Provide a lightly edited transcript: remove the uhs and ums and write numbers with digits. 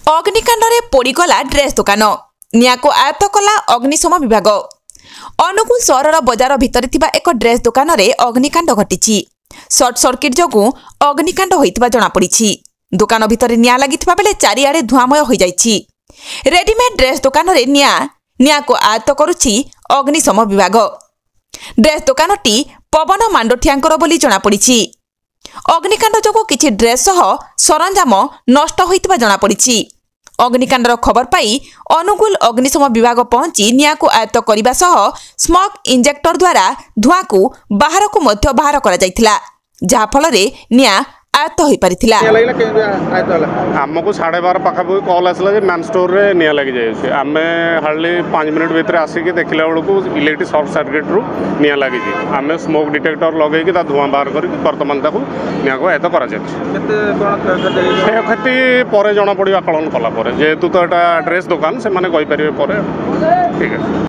अग्निकांड पोड़गला ड्रेस दुकान निया को आयत्त कला अग्निशम विभाग। अनुगुल सहर बजार भितर एक ड्रेस दुकान रे अग्निकांड घटी सर्ट सर्किट जगू अग्निकांड होइतिबा जणा पड़िछि। दुकान भितर निया लागिथिबा बेले चारिआडे धुआमय हो जाइछि। रेडीमेड ड्रेस दुकान रे निया को आयत्त करुछि अग्निशम विभाग। ड्रेस दुकानटी पवन मांडोठियांकर बोली जणा पड़िछि। अग्निकांड जगू किछि ड्रेस सह सरंजाम नष्ट होइतिबा जणा पड़िछि। अग्निकांडर खबर पाई अनुगुल अग्निशम विभाग पहुंची निया को आयत्त करने सह स्मोक इंजेक्टर द्वारा धुआं को बाहर को मध्य बाहर करा जायथिला, जहा फल रे निया आयत्त होई परिथिला। आमको 12:30 पाखापाखि कॉल आसला जे मैन स्टोर रे निया लगी जाय। आमे हार्डली 5 मिनट भीतर आसिक देखला बेलू इलेक्ट्रिक सर्ट सर्किट रु निया लगी। आमे स्मोक डिटेक्टर लगे कि धुआं बाहर करके वर्तमान निया को आयत्त करा जाय। क्षति पर जना पड़ा आकलन कला जेहेतु तो एटा ड्रेस दुकान से माने कहि परिबे पर। ठीक है।